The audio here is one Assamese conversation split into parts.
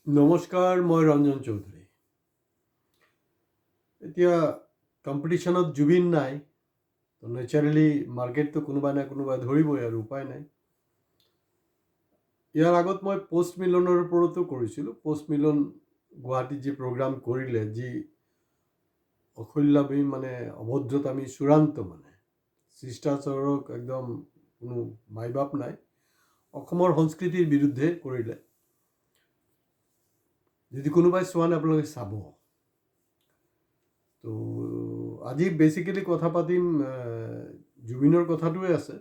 নমস্কাৰ, মই ৰঞ্জন চৌধুৰী। এতিয়া কম্পিটিশ্যনত জুবিন নাই, তো নেচাৰেলি মাৰ্কেটটো কোনোবাই না কোনোবাই ধৰিবই আৰু উপায় নাই। ইয়াৰ আগত মই পোষ্ট মিলনৰ ওপৰতো কৰিছিলোঁ। পোষ্ট মিলন গুৱাহাটীত যি প্ৰগ্ৰাম কৰিলে, যি অসল্যাবী মানে অভদ্ৰতামী চূড়ান্ত, মানে শিষ্টাচাৰক একদম কোনো মাইবাপ নাই, অসমৰ সংস্কৃতিৰ বিৰুদ্ধে কৰিলে। যদি কোনোবাই চোৱা নাই আপোনালোকে চাব। তো আজি বেচিকেলি কথা পাতিম জুবিনৰ কথাটোৱে আছে।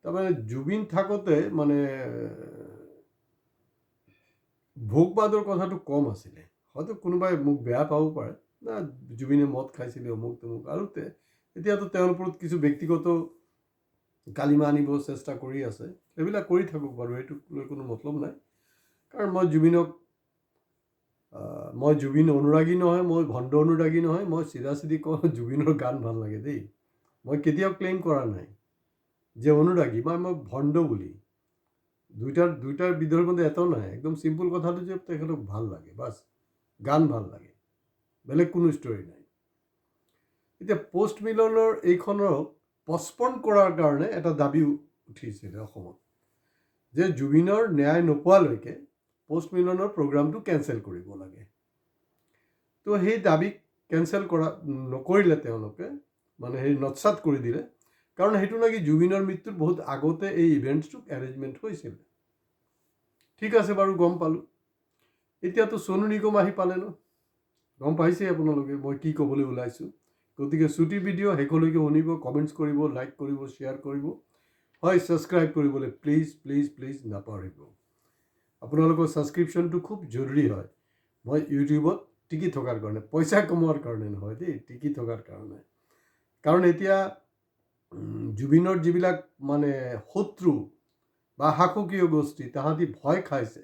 তাৰমানে জুবিন থাকোঁতে মানে ভোগবাদৰ কথাটো কম আছিলে। হয়তো কোনোবাই মোক বেয়া পাব পাৰে, না জুবিনে মদ খাইছিলে অমুক তমুক, আৰু এতিয়াতো তেওঁৰ ওপৰত কিছু ব্যক্তিগত কালিমা আনিব চেষ্টা কৰি আছে। সেইবিলাক কৰি থাকক বাৰু, সেইটোক লৈ কোনো মতলব নাই। কাৰণ মই জুবিন অনুৰাগী নহয়, মই ভণ্ড অনুৰাগী নহয়। মই চিধা কওঁ, জুবিনৰ গান ভাল লাগে দেই। মই কেতিয়াও ক্লেইম কৰা নাই যে অনুৰাগী, মই ভণ্ড বুলি। দুইটাৰ বিধৰ মধ্যে এটাও নাই। একদম চিম্পল কথাটো যে তেখেতক ভাল লাগে, বাছ, গান ভাল লাগে, বেলেগ কোনো ষ্টৰী নাই। এতিয়া পোষ্ট মিলনৰ এইখনক পষ্টপন কৰাৰ কাৰণে এটা দাবী উঠিছিলে অসমত, যে জুবিনৰ ন্যায় নোপোৱালৈকে পোষ্ট মিলনৰ প্ৰগ্ৰামটো কেঞ্চেল কৰিব লাগে। তো সেই দাবীক কেঞ্চেল নকৰিলে তেওঁলোকে, মানে নৎসাত কৰি দিলে। কাৰণ সেইটো নেকি জুবিনৰ মৃত্যুৰ বহুত আগতে এই ইভেণ্টছটো এৰেঞ্জমেণ্ট হৈছিল। ঠিক আছে বাৰু, গম পালোঁ। এতিয়াতো সোণু নিগম আহি পালে ন, গম পাইছেই আপোনালোকে মই কি ক'বলৈ ওলাইছোঁ। গতিকে ছুটি ভিডিঅ' শেষলৈকে শুনিব, কমেণ্টছ কৰিব, লাইক কৰিব, শ্বেয়াৰ কৰিব, হয় ছাবস্ক্ৰাইব কৰিবলৈ প্লিজ প্লিজ প্লিজ নাপাহৰিব। আপোনালোকৰ ছাবস্ক্ৰিপশ্যনটো খুব জৰুৰী হয়। মই ইউটিউবত টিকি থকাৰ কাৰণে, পইচা কমোৱাৰ কাৰণে নহয় দেই, টিকি থকাৰ কাৰণে। কাৰণ এতিয়া জুবিনৰ যিবিলাক মানে শত্ৰু বা শাসকীয় গোষ্ঠী, তাহাঁতি ভয় খাইছে।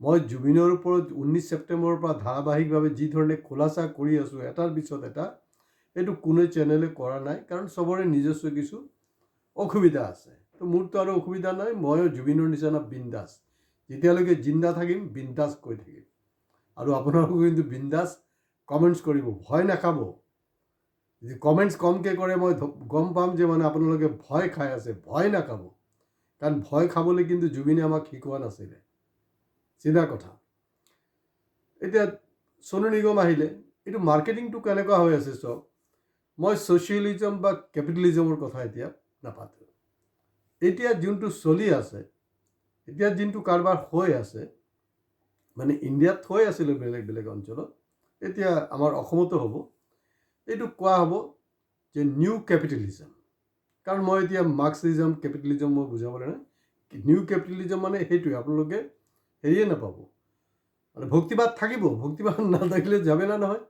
মই জুবিনৰ ওপৰত 19 ছেপ্টেম্বৰৰ পৰা ধাৰাবাহিকভাৱে যি ধৰণে খোলাচা কৰি আছোঁ এটাৰ পিছত এটা, এইটো কোনো চেনেলে কৰা নাই। কাৰণ চবৰে নিজস্ব কিছু অসুবিধা আছে। তো মোৰতো আৰু অসুবিধা নাই, ময়ো জুবিনৰ নিচিনা বিন্দাছ। যেতিয়ালৈকে জিন্দা থাকিম বিন্দাছ কৈ থাকিম। আৰু আপোনালোকে কিন্তু বিন্দাছ কমেণ্টছ কৰিব, ভয় নাখাব। যদি কমেণ্টছ কমকৈ কৰে মই গম পাম যে মানে আপোনালোকে ভয় খাই আছে। ভয় নাখাব, কাৰণ ভয় খাবলৈ কিন্তু জুবিনে আমাক শিকোৱা নাছিলে, চিধা কথা। এতিয়া সোণু নিগম আহিলে, এইটো মাৰ্কেটিংটো কেনেকুৱা হৈ আছে চাওক। মই ছ'চিয়েলিজম বা কেপিটেলিজমৰ কথা এতিয়া নাপাতোঁ। এতিয়া যোনটো চলি আছে, এতিয়া যোনটো কাৰবাৰ হৈ আছে, মানে ইণ্ডিয়াত হৈ আছিলে বেলেগ বেলেগ অঞ্চলত, এতিয়া আমাৰ অসমতো হ'ব। এইটো কোৱা হ'ব যে নিউ কেপিটেলিজম। কাৰণ মই এতিয়া মাৰ্ক্সিজম কেপিটেলিজম মই বুজাবলৈ নাই। নিউ কেপিটেলিজম মানে সেইটোৱে, আপোনালোকে হেৰিয়ে নাপাব, মানে ভক্তিবাদ থাকিব। ভক্তিবাদ নাথাকিলে যাবে না নহয়।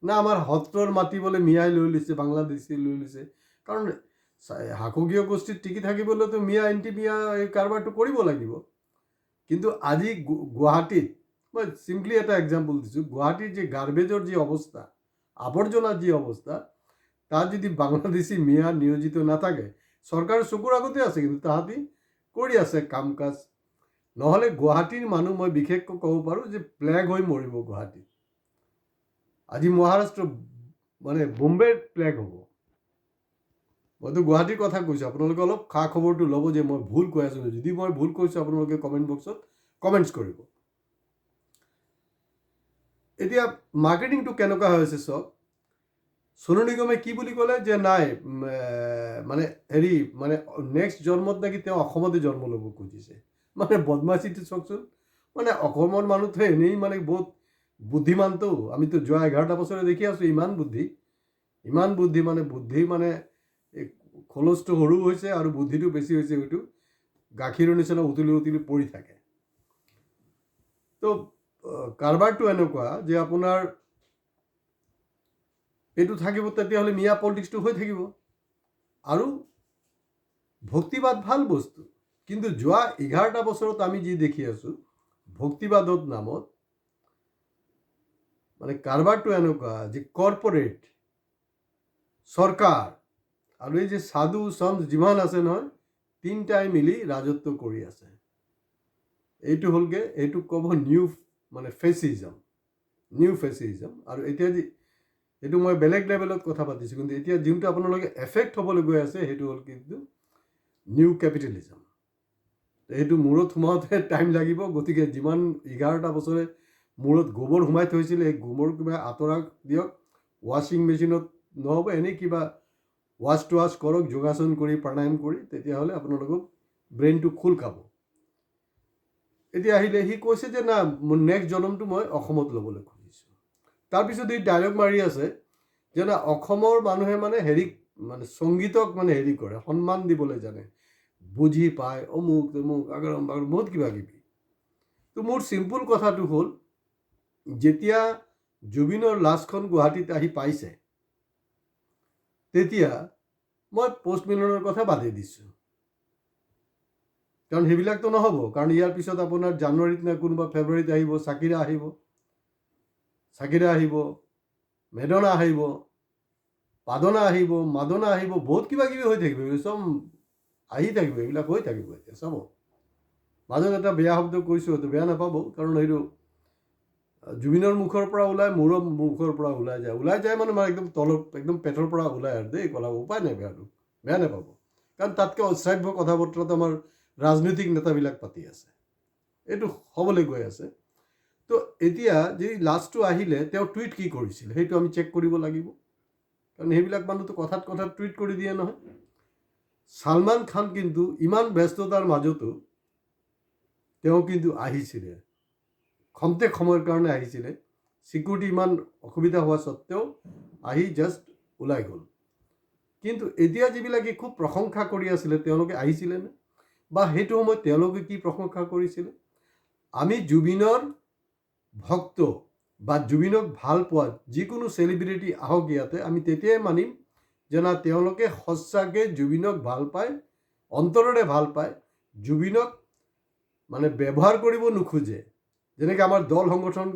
না আমাৰ সত্ৰৰ মাটি বোলে মিয়াই লৈ লৈছে, বাংলাদেশী লৈ লৈছে। কাৰণ শাসকীয় গোষ্ঠীত টিকি থাকিবলৈতো মিয়া এণ্টি মিয়া এই কাৰবাৰটো কৰিব লাগিব। কিন্তু আজি গুৱাহাটীত, মই চিম্পলি এটা এক্সাম্পল দিছোঁ, গুৱাহাটীৰ যি গাৰ্বেজৰ যি অৱস্থা, আৱৰ্জনাৰ যি অৱস্থা, তাত যদি বাংলাদেশী মিয়া নিয়োজিত নাথাকে, চৰকাৰৰ চকুৰ আগতে আছে, কিন্তু তাহাঁতি কৰি আছে কাম কাজ। নহ'লে গুৱাহাটীৰ মানুহ, মই বিশেষকৈ ক'ব পাৰোঁ যে প্লেগ হৈ মৰিব গুৱাহাটীত। আজি মহাৰাষ্ট্ৰ মানে বোম্বেৰ প্লেগ হ'ব। মইতো গুৱাহাটীৰ কথা কৈছোঁ, আপোনালোকে অলপ খা খবৰটো ল'ব যে মই ভুল কৈ আছোঁ। যদি মই ভুল কৈছোঁ আপোনালোকে কমেণ্ট বক্সত কমেণ্টছ কৰিব। এতিয়া মাৰ্কেটিংটো কেনেকুৱা হৈছে চাওক। সোণু নিগমে কি বুলি ক'লে যে নাই, মানে হেৰি, মানে নেক্সট জন্মত নেকি তেওঁ অসমতে জন্ম ল'ব খুজিছে। মানে বদমাচিটো চাওকচোন। মানে অসমৰ মানুহটো এনেই মানে বহুত বুদ্ধিমানটো। আমিতো যোৱা 11টা বছৰে দেখি আছোঁ ইমান বুদ্ধি, মানে বুদ্ধি মানে এই খৰচটো সৰু হৈছে আৰু বুদ্ধিটো বেছি হৈছে। হয়তো গাখীৰৰ নিচিনা উতলি উতলি পৰি থাকে। তো কাৰবাৰটো এনেকুৱা যে আপোনাৰ এইটো থাকিব, তেতিয়াহ'লে মিয়া পলিটিক্সটো হৈ থাকিব। আৰু ভক্তিবাদ ভাল বস্তু, কিন্তু যোৱা 11টা বছৰত আমি যি দেখি আছোঁ ভক্তিবাদৰ নামত, মানে কাৰবাৰটো এনেকুৱা যে কৰ্পৰেট, চৰকাৰ আৰু এই যে সাধু সন্ত যিমান আছে নহয়, তিনিটাই মিলি ৰাজত্ব কৰি আছে। এইটো হ'লগৈ, এইটোক ক'ব নিউ মানে ফেচিজম, নিউ ফেচিজম। আৰু এতিয়া এইটো মই বেলেগ লেভেলত কথা পাতিছোঁ, কিন্তু এতিয়া যোনটো আপোনালোকে এফেক্ট হ'বলৈ গৈ আছে সেইটো হ'ল কিন্তু নিউ কেপিটেলিজম। সেইটো মূৰত সোমাওঁতে টাইম লাগিব, গতিকে যিমান 11টা বছৰে মূৰত গোবৰ সোমাই থৈছিলে এই গোবৰ কিবা আঁতৰা দিয়ক, ৱাশ্বিং মেচিনত নহ'ব, এনেই কিবা ৱাছ টু ৱাছ কৰক, যোগাসন কৰি প্ৰাণায়াম কৰি, তেতিয়াহ'লে আপোনালোকক ব্ৰেইনটো খোল খাব। এতিয়া আহিলে সি কৈছে যে না মোৰ নেক্সট জন্মটো মই অসমত ল'বলৈ খুজিছোঁ। তাৰপিছত এই ডাইলগ মাৰি আছে যে না অসমৰ মানুহে মানে হেৰি মানে সংগীতক মানে হেৰি কৰে, সন্মান দিবলৈ জানে, বুজি পায়, অমুক তমুক আগৰম বাগৰম বহুত কিবা কিবি। তো মোৰ চিম্পুল কথাটো হ'ল, যেতিয়া জুবিনৰ লাষ্টখন গুৱাহাটীত আহি পাইছে তেতিয়া মই পষ্ট মিলনৰ কথা বাদেই দিছোঁ, কাৰণ সেইবিলাকতো নহ'ব। কাৰণ ইয়াৰ পিছত আপোনাৰ জানুৱাৰীত নে কোনোবা ফেব্ৰুৱাৰীত আহিব চাকিৰা আহিব, মেডনা আহিব, পাদনা আহিব, মাদনা আহিব, বহুত কিবা কিবি হৈ থাকিব, চব আহি থাকিব, এইবিলাক হৈ থাকিব। এতিয়া চাব, মাজত এটা বেয়া শব্দ কৈছোঁ, হয়তো বেয়া নাপাব, কাৰণ সেইটো জুবিনৰ মুখৰ পৰা ওলাই, মোৰো মুখৰ পৰা ওলাই যায় মানে একদম তলৰ একদম পেটৰ পৰা ওলাই আৰু দেই ক'লা, উপায় নাই, বেয়া নাপাব। কাৰণ তাতকৈ অশ্ৰাব্য কথা বতৰাত আমাৰ ৰাজনৈতিক নেতাবিলাক পাতি আছে, এইটো হ'বলৈ গৈ আছে। তো এতিয়া যদি লাষ্টটো আহিলে তেওঁ টুইট কি কৰিছিল সেইটো আমি চেক কৰিব লাগিব, কাৰণ সেইবিলাক মানুহটো কথাত টুইট কৰি দিয়ে নহয়। ছালমান খান কিন্তু ইমান ব্যস্ততাৰ মাজতো তেওঁ কিন্তু আহিছিলে, খন্তেক সময়ৰ কাৰণে আহিছিলে, চিকিউৰিটি ইমান অসুবিধা হোৱা স্বত্তেও আহি জাষ্ট ওলাই গ'ল। কিন্তু এতিয়া যিবিলাকে খুব প্ৰশংসা কৰি আছিলে তেওঁলোকে আহিছিলেনে, বা সেইটো সময়ত তেওঁলোকে কি প্ৰশংসা কৰিছিলে? আমি জুবিনৰ ভক্ত বা জুবিনক ভাল পোৱা যিকোনো চেলিব্ৰিটি আহক ইয়াতে, আমি তেতিয়াই মানিম যে না তেওঁলোকে সঁচাকৈ জুবিনক ভাল পায়, অন্তৰেৰে ভাল পায়, জুবিনক মানে ব্যৱহাৰ কৰিব নোখোজে। যেনেকৈ আমাৰ দল সংগঠন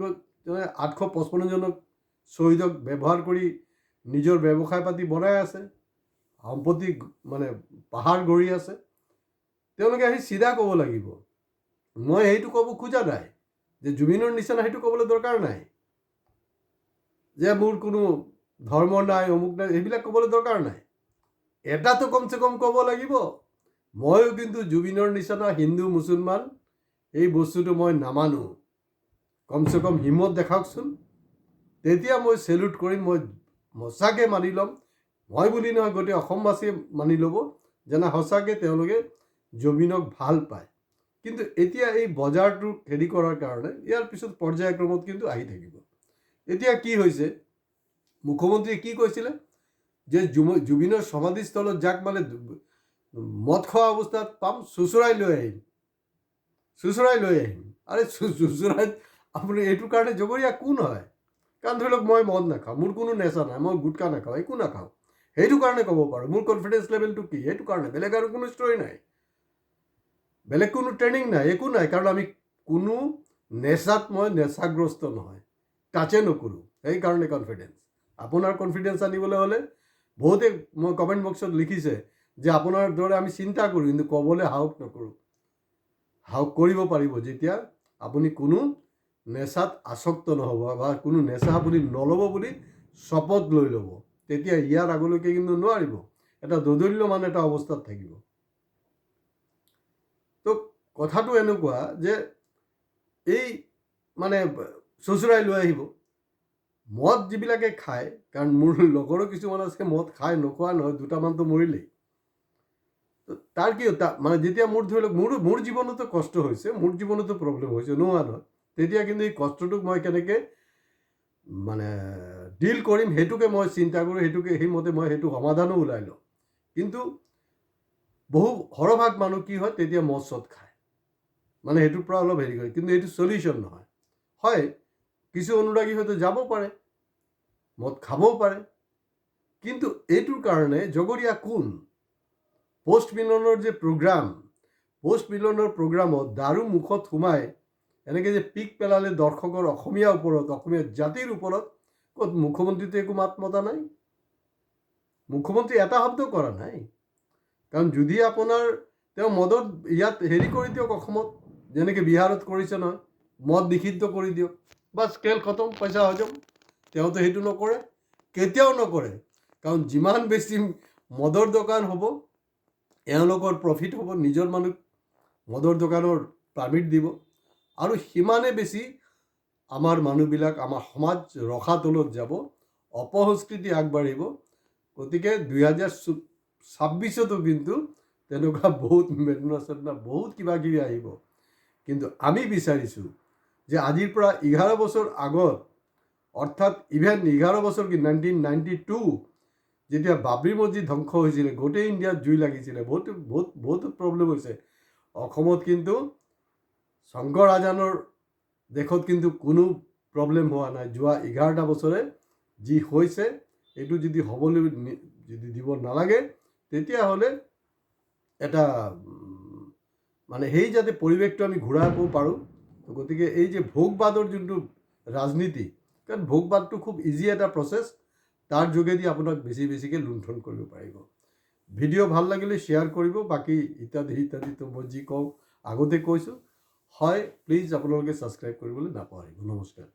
855জনক শ্বহীদক ব্যৱহাৰ কৰি নিজৰ ব্যৱসায় পাতি বনাই আছে, সম্পত্তি মানে পাহাৰ গঢ়ি আছে। তেওঁলোকে আহি চিধা ক'ব লাগিব। মই সেইটো ক'ব খোজা নাই যে জুবিনৰ নিচিনা সেইটো ক'বলৈ দৰকাৰ নাই, যে মোৰ কোনো ধৰ্ম নাই, অমুক নাই, এইবিলাক ক'বলৈ দৰকাৰ নাই। এটাতো কমচে কম ক'ব লাগিব, ময়ো কিন্তু জুবিনৰ নিচিনা হিন্দু মুছলমান এই বস্তুটো মই নামানো, কমচে কম হিম্মত দেখাওকচোন, তেতিয়া মই চেলুট কৰিম, মই সঁচাকৈ মানি ল'ম। মই বুলি নহয়, গোটেই অসমবাসীয়ে মানি ল'ব যে না সঁচাকৈ তেওঁলোকে জুবিনক ভাল পায়। কিন্তু এতিয়া এই বজাৰটো হেৰি কৰাৰ কাৰণে ইয়াৰ পিছত পৰ্যায়ক্ৰমত কিন্তু আহি থাকিব। এতিয়া কি হৈছে, মুখ্যমন্ত্ৰীয়ে কি কৈছিলে যে জুবিনৰ সমাধিস্থলত যাক মানে মদ খোৱা অৱস্থাত পাম, চুচৰাই লৈ আহিম। আৰে চুচৰাই আপুনি এইটোৰ কাৰণে জগৰীয়া কোন হয়? কাৰণ ধৰি লওক মই মদ নাখাওঁ, মোৰ কোনো নেচা নাই, মই গুটকা নাখাওঁ, একো নাখাওঁ, সেইটো কাৰণে ক'ব পাৰোঁ। মোৰ কনফিডেঞ্চ লেভেলটো কি সেইটো কাৰণে, বেলেগ আৰু কোনো ষ্টৰি নাই, বেলেগ কোনো ট্ৰেইনিং নাই, একো নাই। কাৰণ আমি কোনো নেচাত মই নেচাগ্ৰস্ত নহয়, টাচে নকৰোঁ, সেইকাৰণে কনফিডেঞ্চ। আপোনাৰ কনফিডেঞ্চ আনিবলৈ হ'লে বহুতে মই কমেণ্ট বক্সত লিখিছে যে আপোনাৰ দৰে আমি চিন্তা কৰোঁ কিন্তু ক'বলৈ সাহস নকৰোঁ। সাহস কৰিব পাৰিব যেতিয়া আপুনি কোনো নেচাত আসক্ত নহ'ব বা কোনো নেচা আপুনি নল'ব বুলি শপত লৈ ল'ব, তেতিয়া ইয়াৰ আগলৈকে কিন্তু নোৱাৰিব, এটা দোদুল্যমান এটা অৱস্থাত থাকিব। তো কথাটো এনেকুৱা যে এই মানে চুচৰাই লৈ আহিব। মদ যিবিলাকে খায়, কাৰণ মোৰ লগৰো কিছুমান আছে মদ খায়, নোখোৱা নহয়, দুটামানতো মৰিলেই। তাৰ কি মানে যেতিয়া মোৰ ধৰি লওক মোৰ জীৱনতো কষ্ট হৈছে, মোৰ জীৱনতো প্ৰব্লেম হৈছে, নোহোৱা নহয়, তেতিয়া কিন্তু এই কষ্টটোক মই কেনেকৈ মানে ডিল কৰিম সেইটোকে মই চিন্তা কৰোঁ, সেইমতে মই সেইটো সমাধানো ওলাই লওঁ। কিন্তু বহু সৰহভাগ মানুহ কি হয়, তেতিয়া মদ চদ খায়, মানে সেইটোৰ পৰা অলপ হেৰি কৰে, কিন্তু এইটো চলিউশ্যন নহয়। হয়, কিছু অনুৰাগী হয়তো যাব পাৰে, মদ খাবও পাৰে, কিন্তু এইটোৰ কাৰণে জগৰীয়া কোন? পোষ্ট মিলনৰ যে প্ৰগ্ৰামত দাৰু মুখত সোমাই এনেকৈ যে পিক পেলালে দৰ্শকৰ অসমীয়া জাতিৰ ওপৰত, ক'ত মুখ্যমন্ত্ৰীটো একো মাত মতা নাই, মুখ্যমন্ত্ৰী এটা শব্দ কৰা নাই। কাৰণ যদি আপোনাৰ তেওঁ মদত ইয়াত হেৰি কৰি দিয়ক অসমত, যেনেকৈ বিহাৰত কৰিছে নহয়, মদ নিষিদ্ধ কৰি দিয়ক, বাছ খেল খতম, পইচা হজম। তেওঁতো সেইটো নকৰে, কেতিয়াও নকৰে। কাৰণ যিমান বেছি মদৰ দোকান হ'ব, এওঁলোকৰ প্ৰফিট হ'ব, নিজৰ মানুহ মদৰ দোকানৰ পাৰ্মিট দিব, আৰু সিমানে বেছি আমাৰ মানুহবিলাক, আমাৰ সমাজ ৰসাতলত যাব, অপসংস্কৃতি আগবাঢ়িব। গতিকে 2026তো কিন্তু তেনেকুৱা বহুত মেডনা বহুত কিবা কিবি আহিব। কিন্তু আমি বিচাৰিছোঁ যে আজিৰ পৰা 11 বছৰ আগত, অৰ্থাৎ ইভেন 11 বছৰ কি 1992 যেতিয়া বাবৰি মছজিদ ধ্বংস হৈছিলে, গোটেই ইণ্ডিয়াত জুই লাগিছিলে, বহুত প্ৰব্লেম হৈছে। অসমত কিন্তু শংকৰ আজানৰ দেশত কিন্তু কোনো প্ৰব্লেম হোৱা নাই। যোৱা 11টা বছৰে যি হৈছে, এইটো যদি হ'বলৈ যদি দিব নালাগে, তেতিয়াহ'লে এটা মানে সেই যাতে পৰিৱেশটো আমি ঘূৰাব পাৰোঁ। গতিকে এই যে ভোগবাদৰ যোনটো ৰাজনীতি, কাৰণ ভোগবাদটো খুব ইজি এটা প্ৰচেছ, তাৰ যোগেদি আপোনাক বেছিকৈ লুণ্ঠন কৰিব পাৰিব। ভিডিঅ' ভাল লাগিলে শ্বেয়াৰ কৰিব, বাকী ইত্যাদিতো মই যি কওঁ আগতে কৈছোঁ। হয়, প্লিজ আপোনালোকে ছাবস্ক্ৰাইব কৰিবলৈ নাপাহৰিব। নমস্কাৰ।